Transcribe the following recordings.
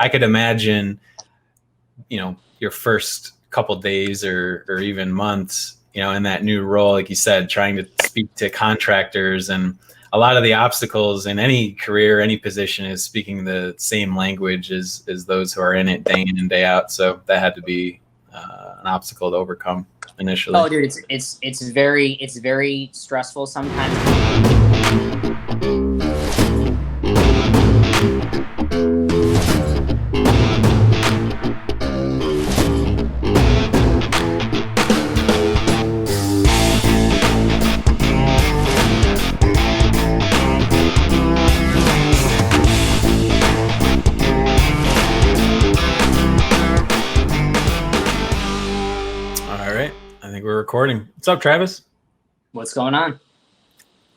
I could imagine, your first couple days or even months, in that new role, like you said, trying to speak to contractors, and a lot of the obstacles in any career, any position is speaking the same language as those who are in it day in and day out. So that had to be an obstacle to overcome initially. Oh, dude, it's very stressful sometimes. Recording. What's up, Travis? What's going on?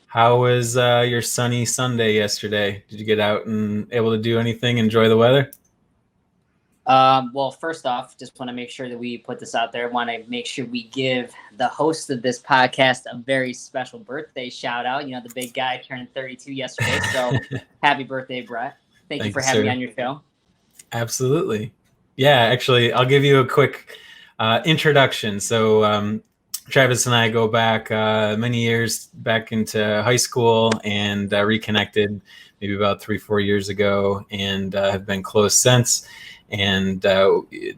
How was your sunny Sunday yesterday? Did you get out and able to do anything? Enjoy the weather? Well, first off, just want to make sure that we put this out there. Want to make sure we give the host of this podcast a very special birthday shout out. The big guy turned 32 yesterday. So happy birthday, Brett. Thank you for having me on your show. Absolutely. Yeah, actually, I'll give you a quick introduction. So Travis and I go back many years back into high school and reconnected maybe about 3-4 years ago, and have been close since. And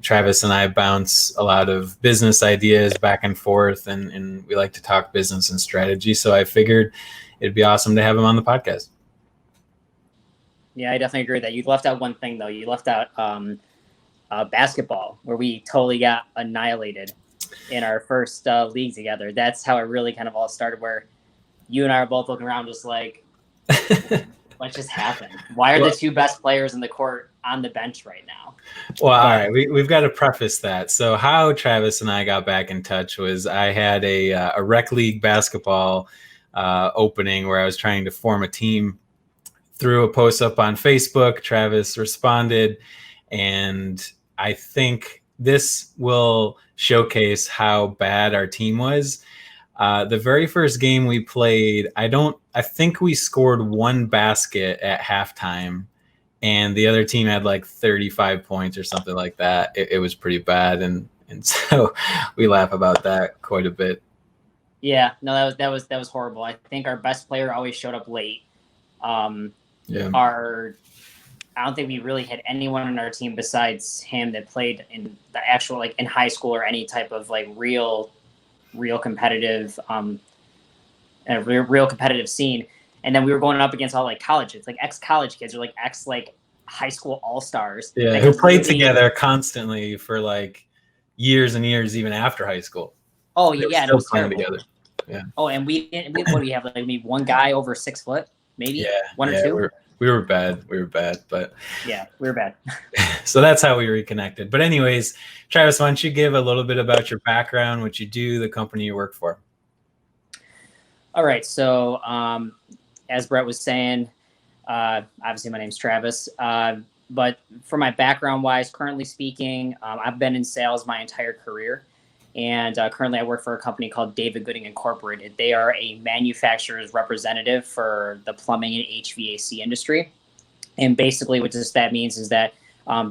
Travis and I bounce a lot of business ideas back and forth, and we like to talk business and strategy. So I figured it'd be awesome to have him on the podcast. Yeah, I definitely agree with that. You left out one thing, though. You left out basketball, where we totally got annihilated in our first league together. That's how it really kind of all started, where you and I are both looking around just like, what just happened? Why are the two best players in the court on the bench right now? Well, all right, we've got to preface that. So how Travis and I got back in touch was I had a rec league basketball opening where I was trying to form a team. Threw a post up on Facebook. Travis responded, and I think this will showcase how bad our team was. The very first game we played, I think we scored one basket at halftime, and the other team had like 35 points or something like that. It was pretty bad, and so we laugh about that quite a bit. Yeah, no, that was horrible. I think our best player always showed up late. I don't think we really had anyone on our team besides him that played in the actual, like, in high school or any type of like real competitive, real competitive scene. And then we were going up against all like colleges, like ex-college kids or like high school all-stars. Yeah, who played together constantly for like years and years, even after high school. Oh yeah, still playing together. Yeah. Oh, and what do we have? Like maybe one guy over 6 foot, maybe. Yeah, one or two. We were bad. But yeah, we were bad. So that's how we reconnected. But anyways, Travis, why don't you give a little bit about your background, what you do, the company you work for? All right. So as Brett was saying, obviously my name's Travis. But for my background wise, currently speaking, I've been in sales my entire career. And currently I work for a company called David Gooding Incorporated. They are a manufacturer's representative for the plumbing and HVAC industry. And basically what that means is that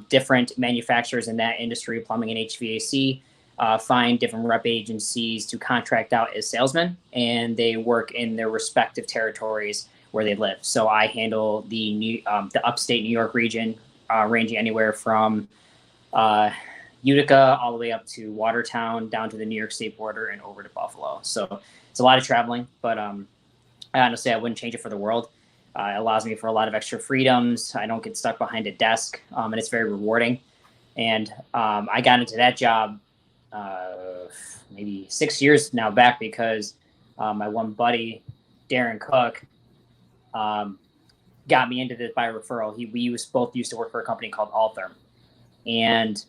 different manufacturers in that industry, plumbing and HVAC, find different rep agencies to contract out as salesmen, and they work in their respective territories where they live. So I handle the upstate New York region, ranging anywhere from Utica all the way up to Watertown, down to the New York State border, and over to Buffalo. So it's a lot of traveling, but honestly, I wouldn't change it for the world. It allows me for a lot of extra freedoms. I don't get stuck behind a desk, and it's very rewarding. And I got into that job maybe 6 years now back because my one buddy, Darren Cook, got me into this by referral. We both used to work for a company called Altherm, and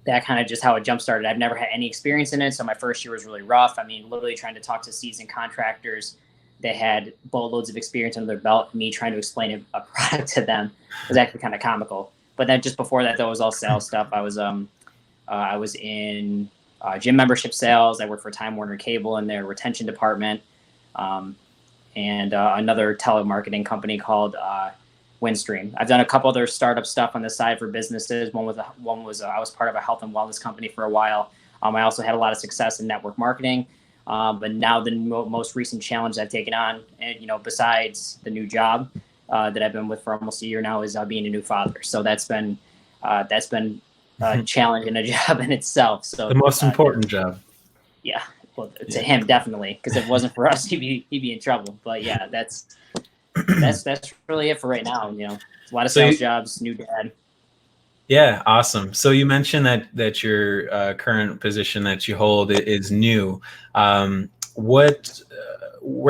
that kind of just how it jump started. I've never had any experience in it, so my first year was really rough. I mean, literally trying to talk to seasoned contractors that had boatloads of experience under their belt, me trying to explain a product to them was actually kind of comical. But then just before that, though, it was all sales stuff. I was in gym membership sales. I worked for Time Warner Cable in their retention department, and another telemarketing company called Windstream. I've done a couple other startup stuff on the side for businesses. One was I was part of a health and wellness company for a while. I also had a lot of success in network marketing. But now the most recent challenge I've taken on, and besides the new job that I've been with for almost a year now, is being a new father. So that's been a challenge and a job in itself. So the most important job. Yeah, well, to him definitely, because if it wasn't for us, he'd be in trouble. But yeah, that's really it for right now. A lot of sales jobs, new dad. Yeah, awesome. So you mentioned that your current position that you hold is new. Where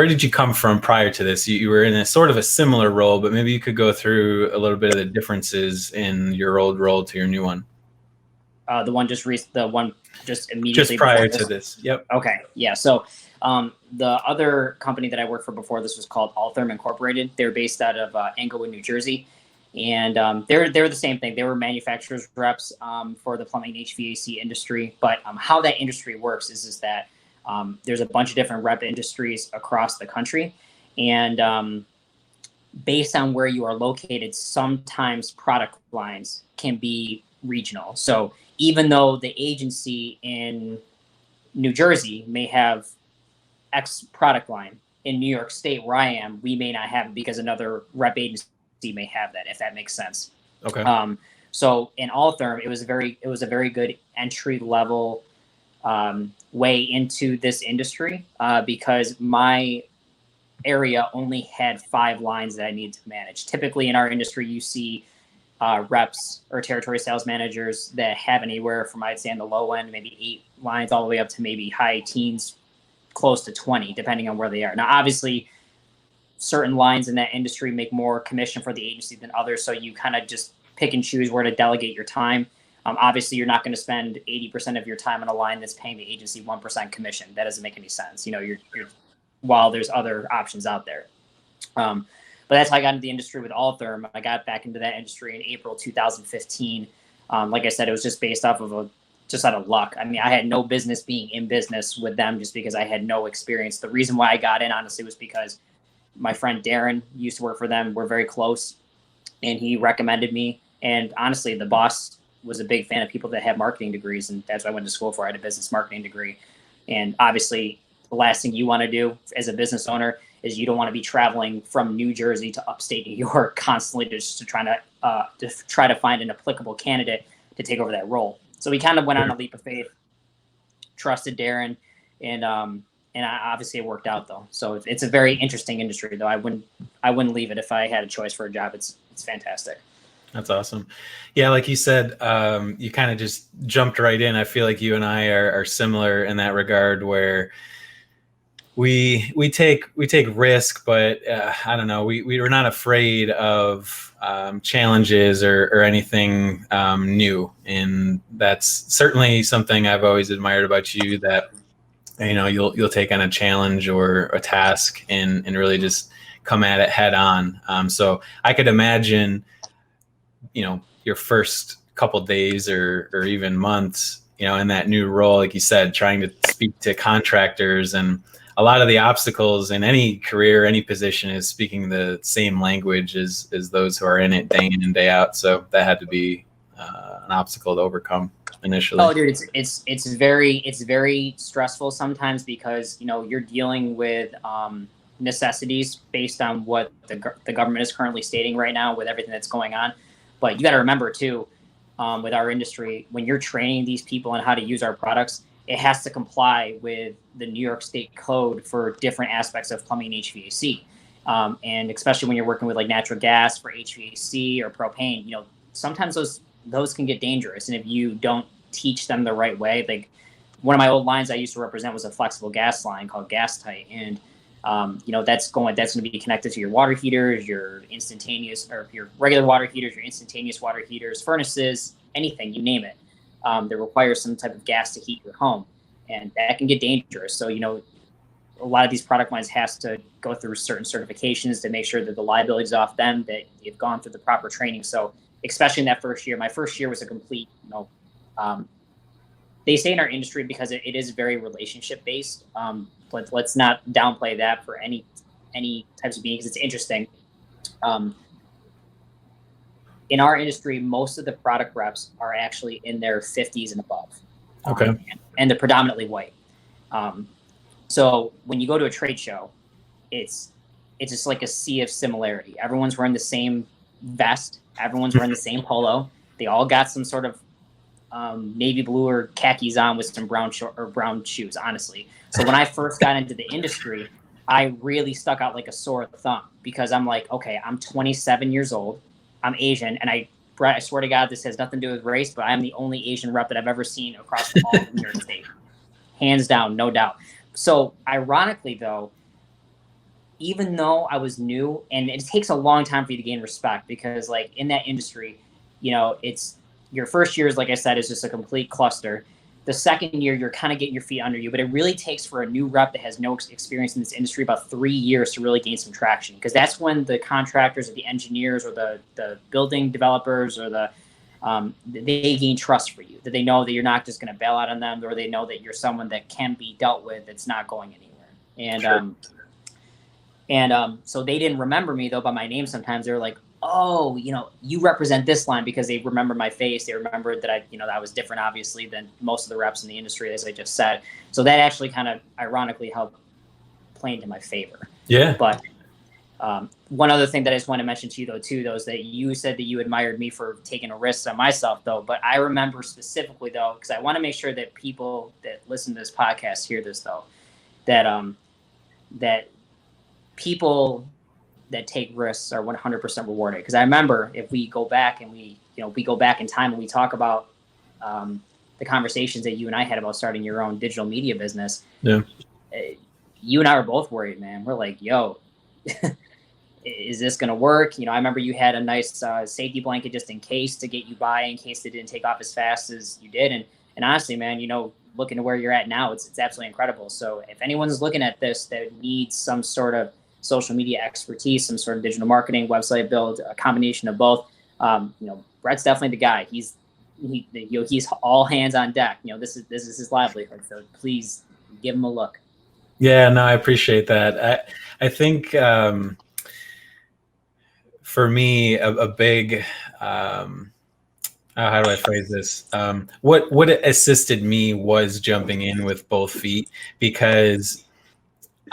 did you come from prior to this? You were in a sort of a similar role, but maybe you could go through a little bit of the differences in your old role to your new one. The one just immediately prior to this. Yep. Okay. Yeah. So the other company that I worked for before this was called Altherm Incorporated. They're based out of Englewood, New Jersey. And they're the same thing. They were manufacturers reps for the plumbing and HVAC industry. But how that industry works is that there's a bunch of different rep industries across the country. And based on where you are located, sometimes product lines can be regional. So even though the agency in New Jersey may have X product line, in New York State where I am, we may not have it because another rep agency may have that, if that makes sense. Okay. So in Altherm, it was a very good entry level way into this industry because my area only had 5 lines that I needed to manage. Typically in our industry, you see reps or territory sales managers that have anywhere from, I'd say on the low end, maybe 8 lines all the way up to maybe high teens, close to 20, depending on where they are. Now, obviously, certain lines in that industry make more commission for the agency than others. So you kind of just pick and choose where to delegate your time. Obviously, you're not going to spend 80% of your time on a line that's paying the agency 1% commission. That doesn't make any sense. You're while there's other options out there. But that's how I got into the industry with Altherm. I got back into that industry in April 2015. Like I said, it was just based off of just out of luck. I mean, I had no business being in business with them just because I had no experience. The reason why I got in, honestly, was because my friend Darren used to work for them. We're very close, and he recommended me. And honestly, the boss was a big fan of people that have marketing degrees, and that's what I went to school for. I had a business marketing degree. And obviously, the last thing you want to do as a business owner is you don't want to be traveling from New Jersey to upstate New York constantly just to try to find an applicable candidate to take over that role. So we kind of went on a leap of faith, trusted Darren, and obviously it worked out though. So it's a very interesting industry though. I wouldn't leave it if I had a choice for a job. It's fantastic. That's awesome. Yeah, like you said, you kind of just jumped right in. I feel like you and I are similar in that regard, where we take risk, but I don't know. We were not afraid of challenges or anything new, and that's certainly something I've always admired about you. That you'll take on a challenge or a task and really just come at it head on. So I could imagine, your first couple days or even months, in that new role, like you said, trying to speak to contractors, and a lot of the obstacles in any career, any position, is speaking the same language as those who are in it day in and day out. So that had to be an obstacle to overcome initially. Oh, dude, it's very stressful sometimes because you're dealing with necessities based on what the government is currently stating right now with everything that's going on. But you got to remember too, with our industry, when you're training these people on how to use our products, it has to comply with the New York State code for different aspects of plumbing and HVAC. And especially when you're working with like natural gas for HVAC or propane, sometimes those can get dangerous. And if you don't teach them the right way, like one of my old lines I used to represent was a flexible gas line called Gas Tight. And that's going to be connected to your water heaters, your instantaneous, or your regular water heaters, your instantaneous water heaters, furnaces, anything, you name it, that requires some type of gas to heat your home. And that can get dangerous. So, a lot of these product lines has to go through certain certifications to make sure that the liability is off them, that you've gone through the proper training. So especially in that first year, my first year was a complete, they say in our industry, because it is very relationship based, but let's not downplay that for any types of meetings. It's interesting. in our industry, most of the product reps are actually in their 50s and above. Okay. And they're predominantly white. So when you go to a trade show, it's just like a sea of similarity. Everyone's wearing the same vest. Everyone's wearing the same polo. They all got some sort of navy blue or khakis on with some brown shoes, honestly. So when I first got into the industry, I really stuck out like a sore thumb because I'm like, okay, I'm 27 years old. I'm Asian. And I swear to God, this has nothing to do with race, but I'm the only Asian rep that I've ever seen across all of New York State. Hands down, no doubt. So ironically, though, even though I was new, and it takes a long time for you to gain respect because, like, in that industry, it's your first year is, like I said, is just a complete cluster. The second year, you're kind of getting your feet under you, but it really takes for a new rep that has no experience in this industry about 3 years to really gain some traction because that's when the contractors or the engineers or the building developers or they gain trust for you, that they know that you're not just going to bail out on them, or they know that you're someone that can be dealt with that's not going anywhere. And so they didn't remember me, though, by my name sometimes. They were like, oh, you represent this line, because they remember my face. They remembered that I was different, obviously, than most of the reps in the industry, as I just said. So that actually kind of ironically helped play into my favor. Yeah. But one other thing that I just want to mention to you, though, is that you said that you admired me for taking a risk on myself, though. But I remember specifically, though, because I want to make sure that people that listen to this podcast hear this, though, that people that take risks are 100% rewarded. Because I remember if we go back and we go back in time and we talk about the conversations that you and I had about starting your own digital media business. Yeah. You and I were both worried, man. We're like, yo, is this going to work? I remember you had a nice safety blanket just in case to get you by, in case they didn't take off as fast as you did. And honestly, man, looking to where you're at now, it's absolutely incredible. So if anyone's looking at this that needs some sort of social media expertise, some sort of digital marketing, website build, a combination of both, Brett's definitely the guy. He's all hands on deck. This is his livelihood. So please give him a look. Yeah, no, I appreciate that. I think for me, a big, how do I phrase this? What assisted me was jumping in with both feet, because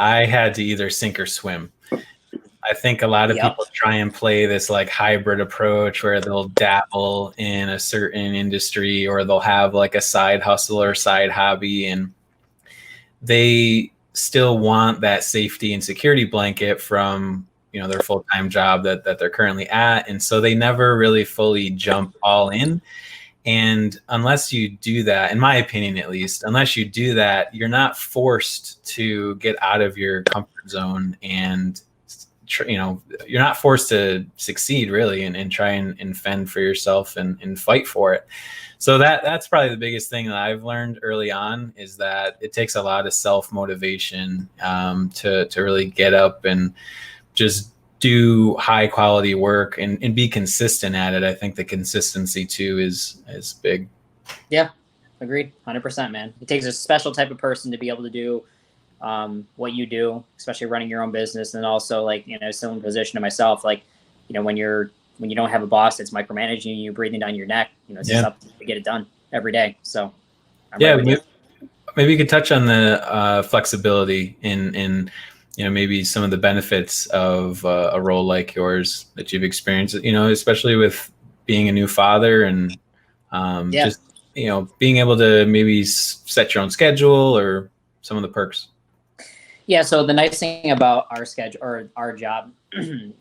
I had to either sink or swim. I think a lot of people try and play this like hybrid approach where they'll dabble in a certain industry, or they'll have like a side hustle or side hobby, and they still want that safety and security blanket from their full-time job that they're currently at, and so they never really fully jump all in. And unless you do that, in my opinion at least, unless you do that, you're not forced to get out of your comfort zone, and you're not forced to succeed really and try and fend for yourself and fight for it. So that's probably the biggest thing that I've learned early on, is that it takes a lot of self-motivation to really get up and just do high quality work and be consistent at it. I think the consistency too is big. Yeah. Agreed. 100%, man. It takes a special type of person to be able to do what you do, especially running your own business. And also similar position to myself, when you don't have a boss that's micromanaging you, breathing down your neck, it's just up to get it done every day. So maybe you could touch on the flexibility in maybe some of the benefits of a role like yours that you've experienced, especially with being a new father and just, being able to maybe set your own schedule or some of the perks. Yeah. So the nice thing about our schedule or our job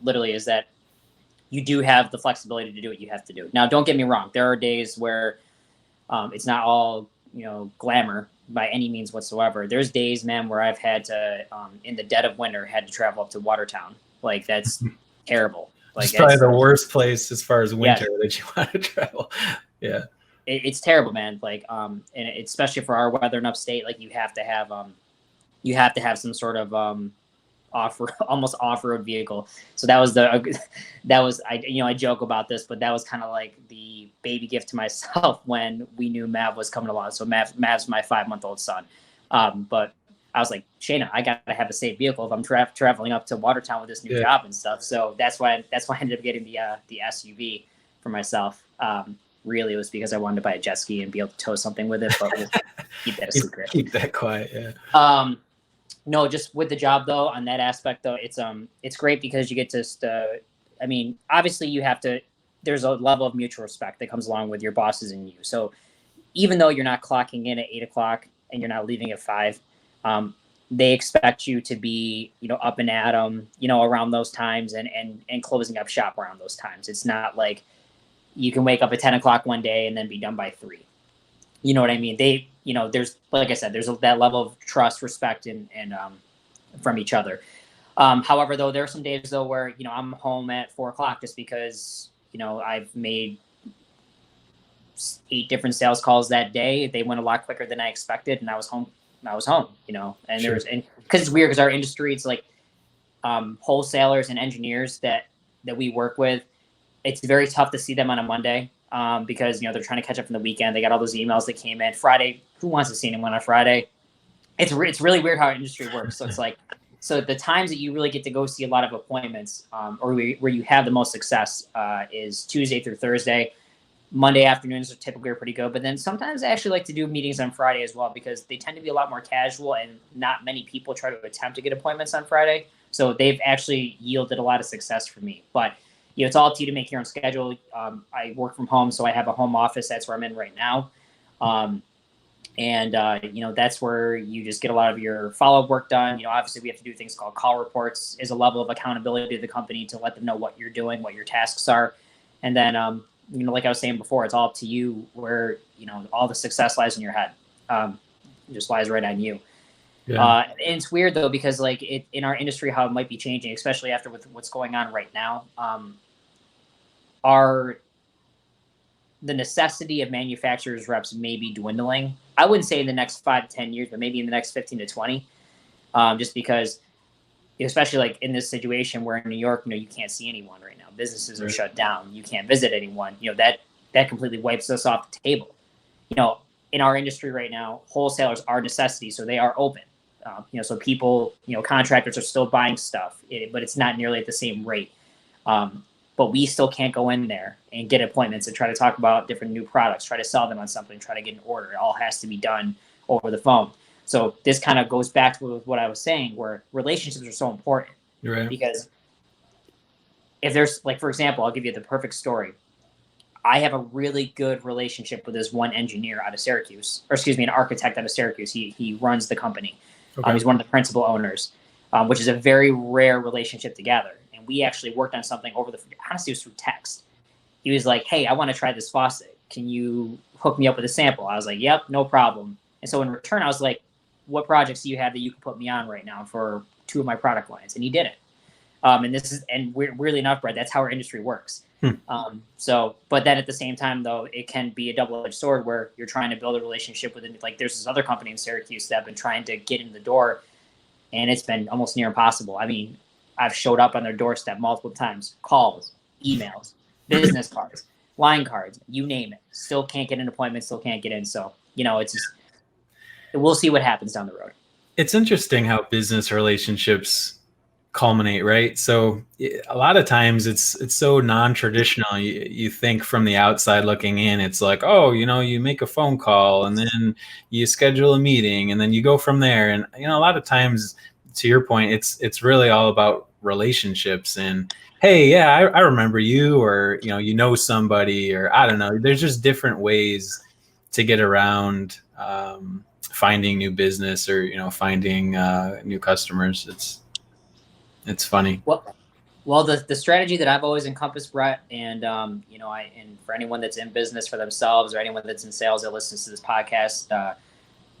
literally is that you do have the flexibility to do what you have to do. Now, don't get me wrong. There are days where it's not all, glamour by any means whatsoever. There's days, man, where I've had to, in the dead of winter, had to travel up to Watertown. Like, that's terrible. Like, it's probably the worst place as far as winter that you want to travel. Yeah. It's terrible, man. Like, and especially for our weather in upstate, like you have to have some sort of almost off-road vehicle. So I joke about this, but that was kind of like the baby gift to myself when we knew Mav was coming along. So Mav's my 5-month-old son. But I was like, Shayna, I got to have a safe vehicle if I'm traveling up to Watertown with this new job and stuff. So that's why I ended up getting the SUV. for myself. Really, it was because I wanted to buy a jet ski and be able to tow something with it, but we'll keep that a secret. Keep that quiet, yeah. No, just with the job though, on that aspect though, it's great because you get to, I mean, obviously you have to, there's a level of mutual respect that comes along with your bosses and you. So even though you're not clocking in at 8 o'clock and you're not leaving at 5, they expect you to be, up and at them, around those times and closing up shop around those times. It's not like you can wake up at 10 o'clock one day and then be done by 3. You know what I mean? They, there's, like I said, there's that level of trust, respect, and from each other. However, though, there are some days though where, I'm home at 4 o'clock just because, I've made 8 different sales calls that day. They went a lot quicker than I expected, and I was home, and sure. There was, and because it's weird because our industry, it's like wholesalers and engineers that we work with. It's very tough to see them on a Monday because, they're trying to catch up from the weekend. They got all those emails that came in Friday. Who wants to see anyone on Friday? It's really weird how our industry works. So it's like, so the times that you really get to go see a lot of appointments or where you have the most success is Tuesday through Thursday. Monday afternoons are typically pretty good, but then sometimes I actually like to do meetings on Friday as well because they tend to be a lot more casual and not many people try to attempt to get appointments on Friday. So they've actually yielded a lot of success for me. But it's all up to you to make your own schedule. I work from home, so I have a home office. That's where I'm in right now. That's where you just get a lot of your follow-up work done. Obviously we have to do things called call reports is a level of accountability to the company to let them know what you're doing, what your tasks are. And then, like I was saying before, it's all up to you where, all the success lies in your head. It just lies right on you. Yeah. And it's weird though, because like in our industry, how it might be changing, especially after with what's going on right now, the necessity of manufacturers reps may be dwindling. I wouldn't say in the next 5 to 10 years, but maybe in the next 15 to 20, just because, especially like in this situation where in New York, you can't see anyone right now. Businesses are shut down. You can't visit anyone. That completely wipes us off the table. In our industry right now, wholesalers are necessities, so they are open. So people, contractors are still buying stuff, but it's not nearly at the same rate. But we still can't go in there and get appointments and try to talk about different new products, try to sell them on something, try to get an order. It all has to be done over the phone. So this kind of goes back to what I was saying, where relationships are so important. Right. Because if there's, like, for example, I'll give you the perfect story. I have a really good relationship with this one engineer out of Syracuse, or excuse me, an architect out of Syracuse. He runs the company. Okay. He's one of the principal owners, which is a very rare relationship to gather. And we actually worked on something honestly, it was through text. He was like, hey, I want to try this faucet. Can you hook me up with a sample? I was like, yep, no problem. And so in return, I was like, what projects do you have that you can put me on right now for 2 of my product lines? And he did it. And weirdly enough, Brett, that's how our industry works. But then at the same time, though, it can be a double-edged sword where you're trying to build a relationship with it. Like there's this other company in Syracuse that have been trying to get in the door, and it's been almost near impossible. I mean, I've showed up on their doorstep multiple times, calls, emails, business cards, line cards, you name it. Still can't get an appointment, still can't get in. So, it's just, we'll see what happens down the road. It's interesting how business relationships culminate, right? So a lot of times it's so non-traditional. You think from the outside looking in, it's like, oh, you make a phone call and then you schedule a meeting and then you go from there. And, a lot of times, to your point, it's really all about relationships and, hey, yeah, I remember you, or, somebody, or I don't know. There's just different ways to get around finding new business or, finding new customers. It's funny. Well, the strategy that I've always encompassed, Brett, and and for anyone that's in business for themselves or anyone that's in sales that listens to this podcast,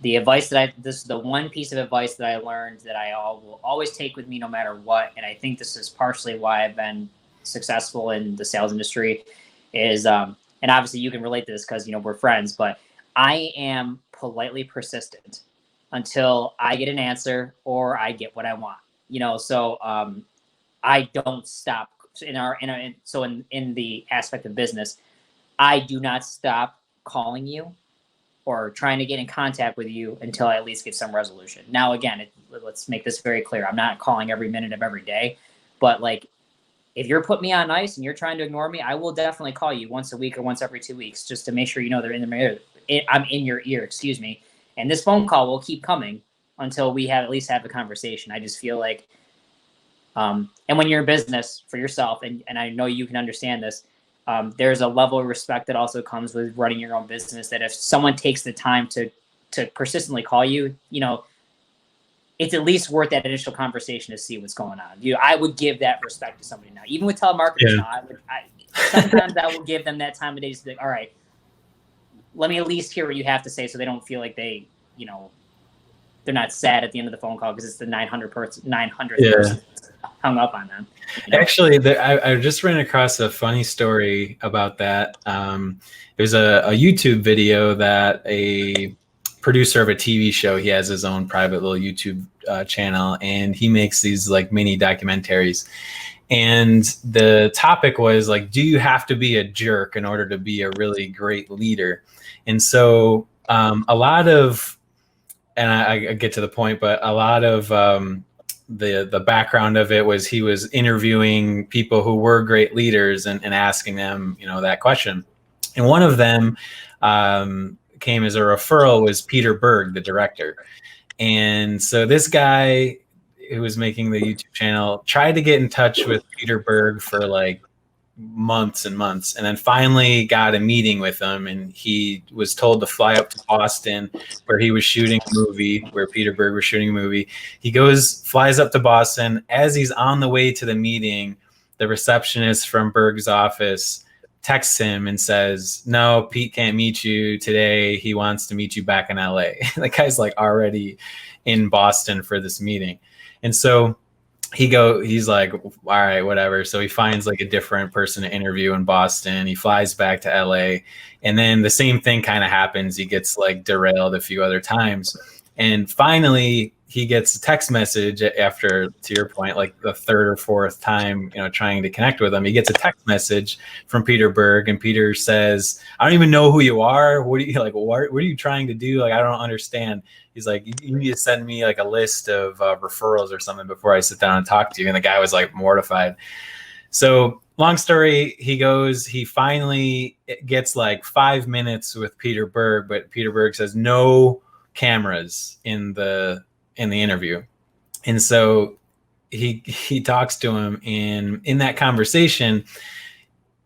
the advice this is the one piece of advice that I learned that I will always take with me no matter what, and I think this is partially why I've been successful in the sales industry, is and obviously you can relate to this because we're friends, but I am politely persistent until I get an answer or I get what I want. So I don't stop in the aspect of business. I do not stop calling you or trying to get in contact with you until I at least get some resolution. Now, again, let's make this very clear. I'm not calling every minute of every day, but like if you're putting me on ice and you're trying to ignore me, I will definitely call you once a week or once every 2 weeks just to make sure you know they're in the ear. I'm in your ear, excuse me. And this phone call will keep coming until we at least have a conversation. I just feel like, and when you're in business for yourself, and I know you can understand this, there's a level of respect that also comes with running your own business, that if someone takes the time to persistently call you, you know, it's at least worth that initial conversation to see what's going on. I would give that respect to somebody now, even with telemarketers. Now, sometimes I will give them that time of day to be like, all right, let me at least hear what you have to say, so they don't feel like they, you know, they're not sad at the end of the phone call because it's the 900th person hung up on them. You know? Actually, I just ran across a funny story about that. There's a YouTube video that a producer of a TV show, he has his own private little YouTube channel, and he makes these like mini documentaries. And the topic was like, do you have to be a jerk in order to be a really great leader? And so a lot of, and I get to the point, but a lot of the background of it was he was interviewing people who were great leaders and asking them, you know, that question. And one of them came as a referral was Peter Berg, the director. And so this guy who was making the YouTube channel tried to get in touch with Peter Berg for like months and months, and then finally got a meeting with him, and he was told to fly up to Boston where he was shooting a movie, where Peter Berg was shooting a movie. He flies up to Boston. As he's on the way to the meeting, the receptionist from Berg's office texts him and says, no, Pete can't meet you today. He wants to meet you back in LA. The guy's like already in Boston for this meeting. And so he's like, all right, whatever. So he finds like a different person to interview in Boston. He flies back to LA, and then the same thing kind of happens. He gets like derailed a few other times. And finally he gets a text message after, to your point, like the third or fourth time, you know, trying to connect with him. He gets a text message from Peter Berg, and Peter says, I don't even know who you are. What are you like? What are you trying to do? Like, I don't understand. He's like, you need to send me like a list of referrals or something before I sit down and talk to you. And the guy was like mortified. So long story, he finally gets like 5 minutes with Peter Berg, but Peter Berg says no cameras in the interview. And so he talks to him, and in that conversation,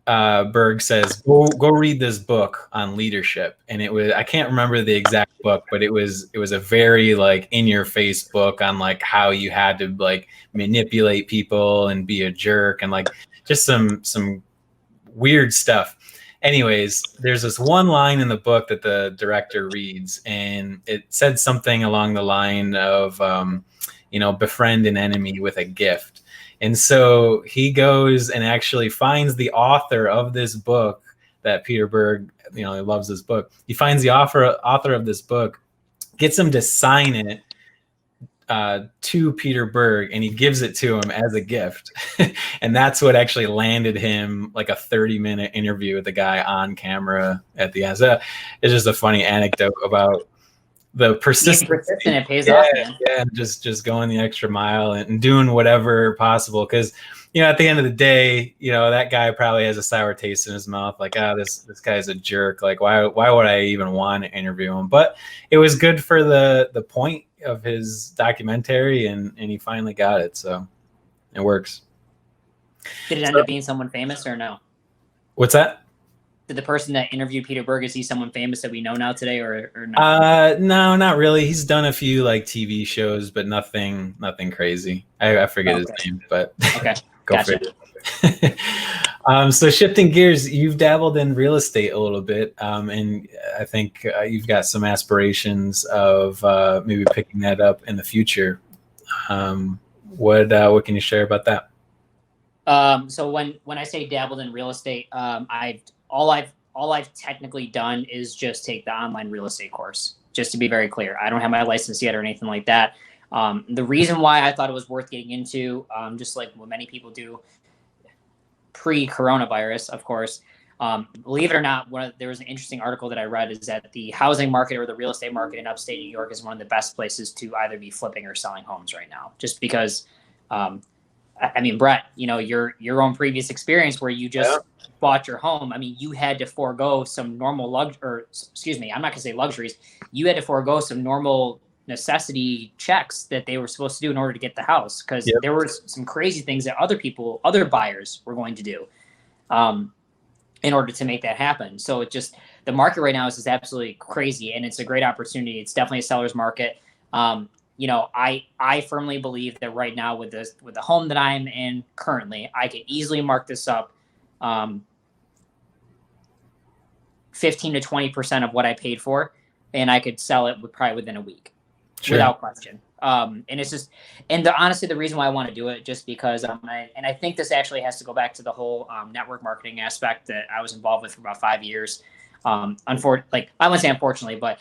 Berg says, go read this book on leadership. And it was, I can't remember the exact book, but it was a very like in your face book on like how you had to like manipulate people and be a jerk, and like just some weird stuff. Anyways, there's this one line in the book that the director reads, and it said something along the line of, befriend an enemy with a gift. And so he goes and actually finds the author of this book that Peter Berg, he loves this book. He finds the author of this book, gets him to sign it to Peter Berg, and he gives it to him as a gift. And that's what actually landed him like a 30-minute interview with the guy on camera at the end. So it's just a funny anecdote about the persistence. It pays off, man. Yeah, just going the extra mile and doing whatever possible. Because, at the end of the day, that guy probably has a sour taste in his mouth. Like, this guy's a jerk. Like, why would I even want to interview him? But it was good for the point of his documentary, and he finally got it. So it works. Did it end up being someone famous or no? What's that? Did the person that interviewed Peter Berg, is he someone famous that we know now today, or not? No, not really. He's done a few like TV shows, but nothing crazy. I forget his name, but okay. Go gotcha. For it. So shifting gears, you've dabbled in real estate a little bit, and I think you've got some aspirations of maybe picking that up in the future. What can you share about that? So when I say dabbled in real estate, all I've technically done is just take the online real estate course. Just to be very clear, I don't have my license yet or anything like that. The reason why I thought it was worth getting into, just like what many people do pre-coronavirus, of course, believe it or not, there was an interesting article that I read, is that the housing market or the real estate market in upstate New York is one of the best places to either be flipping or selling homes right now, just because I mean, Brett, you know, your own previous experience where you just bought your home. I mean, you had to forego some normal excuse me, I'm not gonna say luxuries. You had to forego some normal necessity checks that they were supposed to do in order to get the house, because there were some crazy things that other buyers were going to do in order to make that happen. So it just, the market right now is just absolutely crazy, and it's a great opportunity. It's definitely a seller's market. You know, I firmly believe that right now with the home that I'm in currently, I could easily mark this up 15 to 20% of what I paid for, and I could sell it probably within a week, without question. And it's just, and honestly, the reason why I want to do it, just because, and I think this actually has to go back to the whole network marketing aspect that I was involved with for about 5 years. Like, I wouldn't say unfortunately, but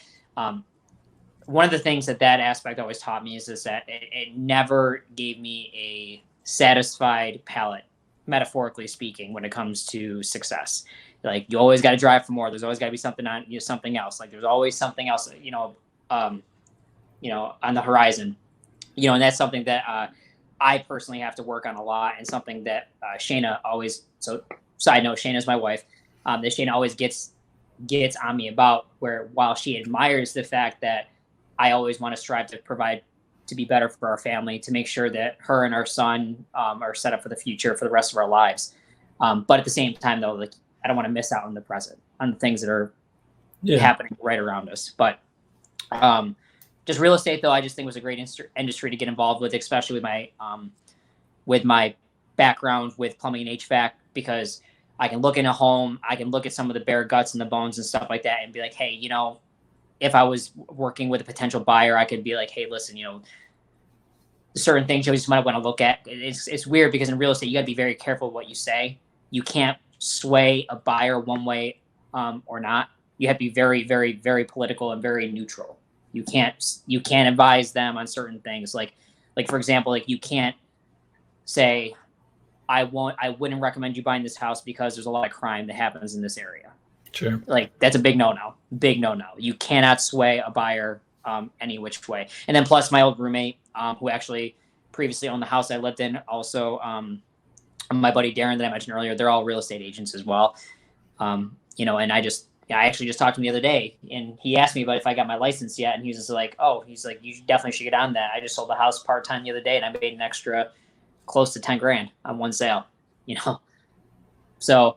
one of the things that aspect always taught me is that it never gave me a satisfied palate, metaphorically speaking, when it comes to success. Like, you always got to drive for more. There's always got to be something on, you know, something else. Like, there's always something else, you know, on the horizon, you know, and that's something that I personally have to work on a lot, and something that Shayna always, so side note, Shayna's my wife, that Shayna always gets on me about, where while she admires the fact that I always want to strive to provide, to be better for our family, to make sure that her and our son are set up for the future, for the rest of our lives. But at the same time, though, like, I don't want to miss out on the present, on the things that are happening right around us. But just real estate, though, I just think was a great industry to get involved with, especially with my background with plumbing and HVAC, because I can look in a home, I can look at some of the bare guts and the bones and stuff like that, and be like, hey, you know, if I was working with a potential buyer, I could be like, hey, listen, you know, certain things you just might want to look at. It's weird, because in real estate, you got to be very careful what you say. You can't sway a buyer one way or not. You have to be very, very, very political and very neutral. You can't advise them on certain things. Like for example, like, you can't say, I wouldn't recommend you buying this house because there's a lot of crime that happens in this area. Sure. Like, that's a big no-no. Big no-no. You cannot sway a buyer any which way. And then plus, my old roommate, who actually previously owned the house I lived in, also my buddy Darren that I mentioned earlier, they're all real estate agents as well. You know, and I actually just talked to him the other day, and he asked me about if I got my license yet, and he was just like, oh, he's like, you definitely should get on that. I just sold the house part-time the other day, and I made an extra close to 10 grand on one sale, you know? So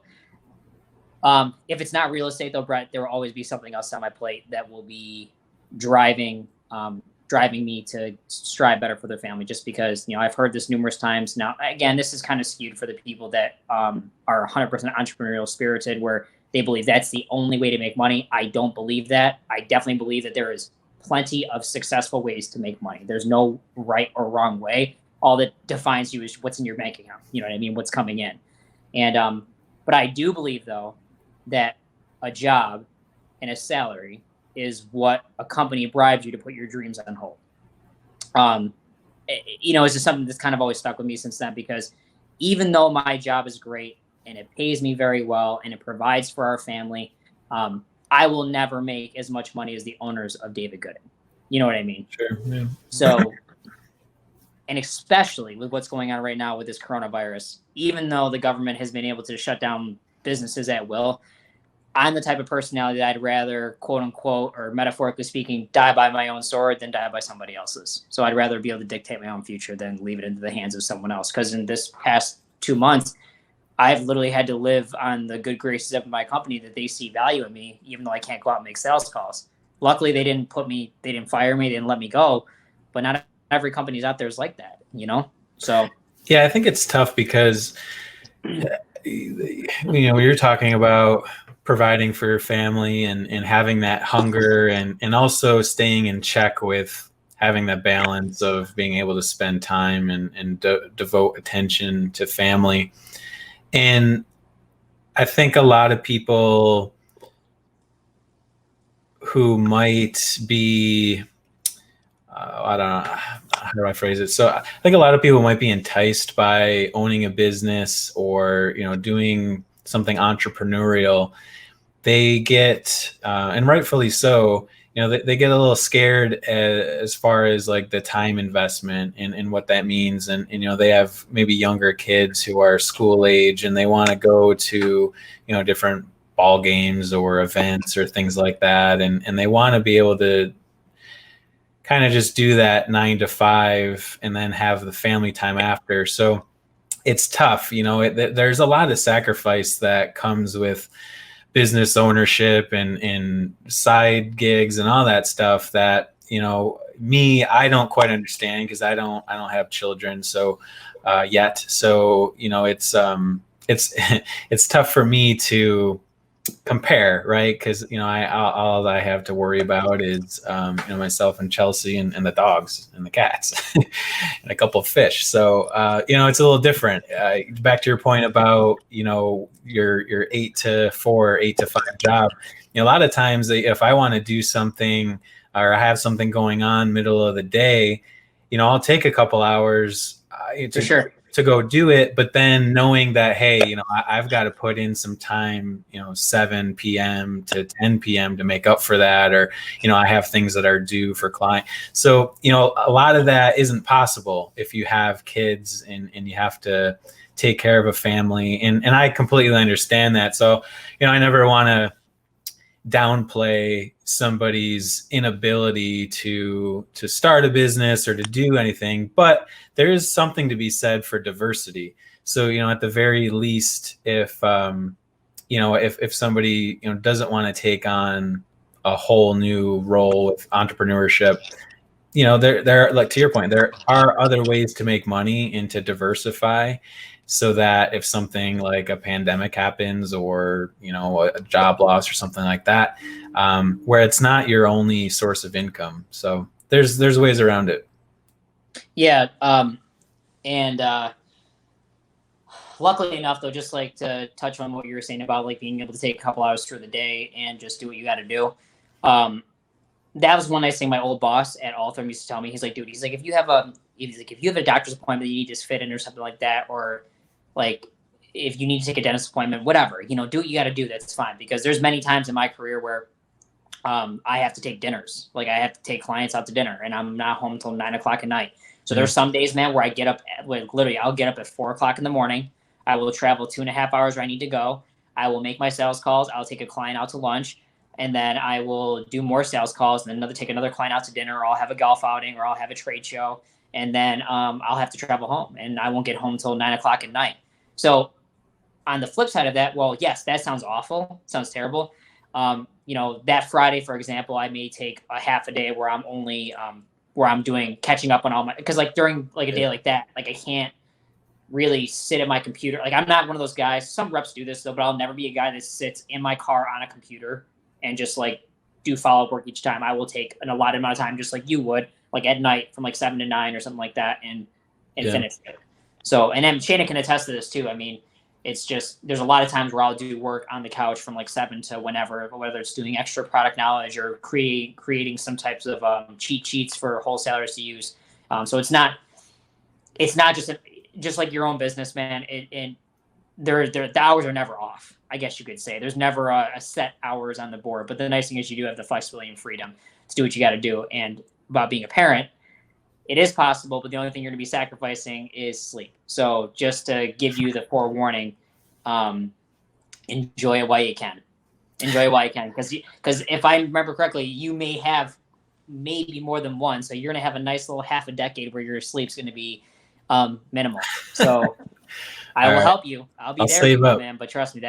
if it's not real estate, though, Brett, there will always be something else on my plate that will be driving me to strive better for their family, just because, you know, I've heard this numerous times. Now, again, this is kind of skewed for the people that are 100% entrepreneurial spirited, where they believe that's the only way to make money. I don't believe that. I definitely believe that there is plenty of successful ways to make money. There's no right or wrong way. All that defines you is what's in your bank account. You know what I mean? What's coming in. And but I do believe, though, that a job and a salary is what a company bribes you to put your dreams on hold. You know, it's just something that's kind of always stuck with me since then, because even though my job is great and it pays me very well and it provides for our family, I will never make as much money as the owners of David Gooding. You know what I mean? Sure. Yeah. So, and especially with what's going on right now with this coronavirus, even though the government has been able to shut down businesses at will, I'm the type of personality that I'd rather, quote unquote, or metaphorically speaking, die by my own sword than die by somebody else's. So I'd rather be able to dictate my own future than leave it into the hands of someone else. Because in this past 2 months, I've literally had to live on the good graces of my company, that they see value in me, even though I can't go out and make sales calls. Luckily, they didn't fire me, they didn't let me go. But not every company's out there is like that, you know? So yeah, I think it's tough because, you know, you're talking about providing for your family and having that hunger and also staying in check with having that balance of being able to spend time and devote attention to family. And I think a lot of people who might be, I don't know, how do I phrase it? So I think a lot of people might be enticed by owning a business or, you know, doing something entrepreneurial. They get, and rightfully so, they get a little scared as far as like the time investment and what that means. And, they have maybe younger kids who are school age and they want to go to, different ball games or events or things like that. And they want to be able to kind of just do that 9 to 5 and then have the family time after. So it's tough, there's a lot of sacrifice that comes with business ownership and side gigs and all that stuff that, I don't quite understand because I don't have children. So, yet. So, it's tough for me to compare, right? Because all I have to worry about is myself and Chelsea and the dogs and the cats and a couple of fish. So it's a little different. Back to your point about your 8 to 4, 8 to 5 job. A lot of times, if I want to do something or I have something going on middle of the day, I'll take a couple hours to go do it, but then knowing that, hey, I've got to put in some time, 7 p.m. to 10 p.m. to make up for that, or, I have things that are due for client. So, a lot of that isn't possible if you have kids and you have to take care of a family. And I completely understand that. So, I never want to downplay somebody's inability to start a business or to do anything, but there is something to be said for diversity. So, at the very least, if somebody, doesn't want to take on a whole new role with entrepreneurship, there, like to your point, there are other ways to make money and to diversify, so that if something like a pandemic happens or, a job loss or something like that, where it's not your only source of income. So there's ways around it. Yeah. And luckily enough, though, just like to touch on what you were saying about like being able to take a couple hours through the day and just do what you got to do. That was one nice thing my old boss at Altham used to tell me. He's like, dude, if you have a doctor's appointment that you need to fit in or something like that, or like if you need to take a dentist appointment, whatever, do what you got to do. That's fine. Because there's many times in my career where I have to take dinners. Like I have to take clients out to dinner and I'm not home until 9 o'clock at night. So there's some days, man, where I get up literally I'll get up at 4 o'clock in the morning. I will travel 2.5 hours where I need to go. I will make my sales calls. I'll take a client out to lunch, and then I will do more sales calls, and then take another client out to dinner, or I'll have a golf outing, or I'll have a trade show, and then I'll have to travel home, and I won't get home until 9 o'clock at night. So on the flip side of that, well, yes, that sounds awful. It sounds terrible. That Friday, for example, I may take a half a day where I'm only where I'm catching up on all my, because like during like a day like that, like I can't really sit at my computer. Like I'm not one of those guys. Some reps do this though, but I'll never be a guy that sits in my car on a computer and just like do follow-up work each time. I will take an allotted amount of time, just like you would, like at night from like 7 to 9 or something like that, and finish it. So, and then Shana can attest to this too. I mean, it's just, there's a lot of times where I'll do work on the couch from like 7 to whenever, whether it's doing extra product knowledge or creating some types of cheat sheets for wholesalers to use. So it's not just like your own business, man. The hours are never off, I guess you could say. There's never a set hours on the board. But the nice thing is you do have the flexibility and freedom to do what you got to do. And about being a parent, it is possible, but the only thing you're going to be sacrificing is sleep. So just to give you the forewarning, enjoy it while you can. Enjoy it while you can. Because if I remember correctly, you may have maybe more than one. So you're going to have a nice little half a decade where your sleep's going to be minimal. So I will help you. I'll there for you, man. But trust me,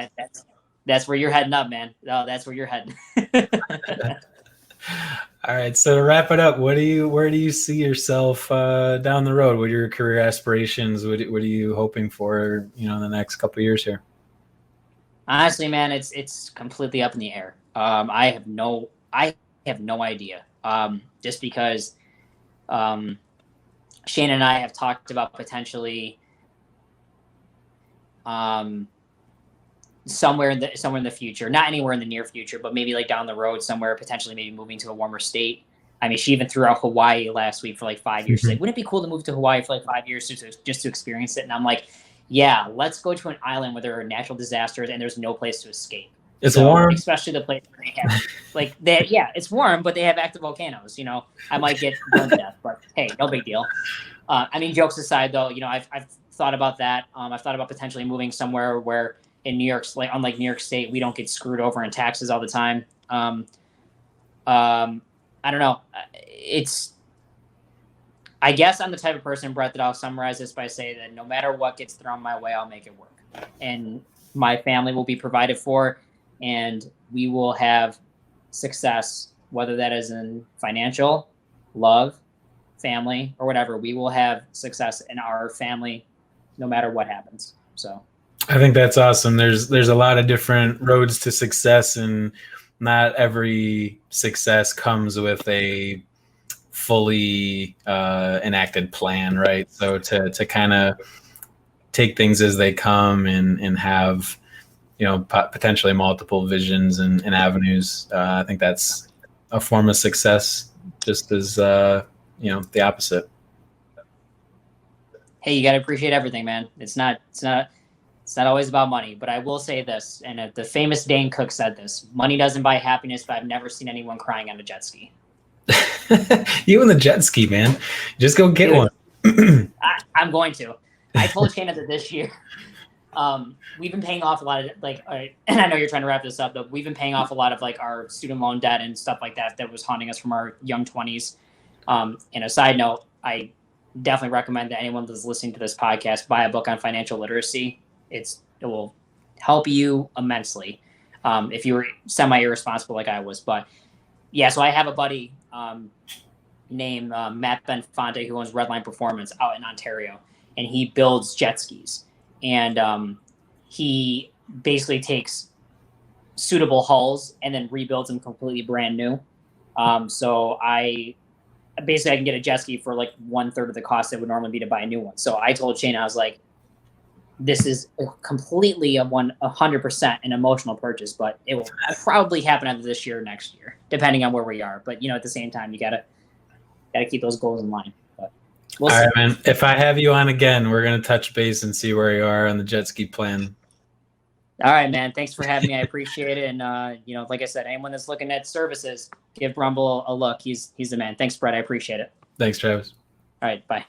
that's where you're heading up, man. Oh, that's where you're heading. All right. So to wrap it up, where do you see yourself down the road? What are your career aspirations? What are you hoping for, in the next couple of years here? Honestly, man, it's completely up in the air. I have no idea. Just because Shane and I have talked about potentially somewhere in the future, not anywhere in the near future, but maybe like down the road somewhere, potentially maybe moving to a warmer state. I mean, she even threw out Hawaii last week for like 5 years. She's like, wouldn't it be cool to move to Hawaii for like 5 years just to experience it? And I'm like, yeah, let's go to an island where there are natural disasters and there's no place to escape. It's warm. Especially the place where they have, like, it's warm, but they have active volcanoes. You know, I might get burned to death, but hey, no big deal. I mean, jokes aside, though, you know, I've thought about that. I've thought about potentially moving somewhere where in New York, like unlike New York State, we don't get screwed over in taxes all the time. I don't know. I guess I'm the type of person, Brett, that I'll summarize this by saying that no matter what gets thrown my way, I'll make it work. And my family will be provided for, and we will have success, whether that is in financial, love, family, or whatever. We will have success in our family no matter what happens. So I think that's awesome. There's a lot of different roads to success, and not every success comes with a fully enacted plan, right? So to kind of take things as they come and have, you know, potentially multiple visions and avenues. I think that's a form of success, just as, you know, the opposite. Hey, you got to appreciate everything, man. It's not always about money, but I will say this, and the famous Dane Cook said this: money doesn't buy happiness, but I've never seen anyone crying on a jet ski. You and the jet ski, man. Just go get one. I'm going to. I told Shana that this year. We've been paying off a lot of, like, and I know you're trying to wrap this up, but we've been paying off a lot of, like, our student loan debt and stuff like that was haunting us from our young 20s. And a side note, I definitely recommend that anyone that's listening to this podcast buy a book on financial literacy. It will help you immensely if you were semi-irresponsible like I was. But yeah, so I have a buddy named Matt Benfonte who owns Redline Performance out in Ontario, and he builds jet skis. And he basically takes suitable hulls and then rebuilds them completely brand new. So I can get a jet ski for like 1/3 of the cost it would normally be to buy a new one. So I told Shane, I was like, this is completely 100% an emotional purchase, but it will probably happen either this year or next year, depending on where we are. But, you know, at the same time, you gotta keep those goals in line. But we'll see. All right, man. If I have you on again, we're going to touch base and see where you are on the jet ski plan. All right, man. Thanks for having me. I appreciate it. And, you know, like I said, anyone that's looking at services, give Brummble a look. He's the man. Thanks, Brett. I appreciate it. Thanks, Travis. All right. Bye.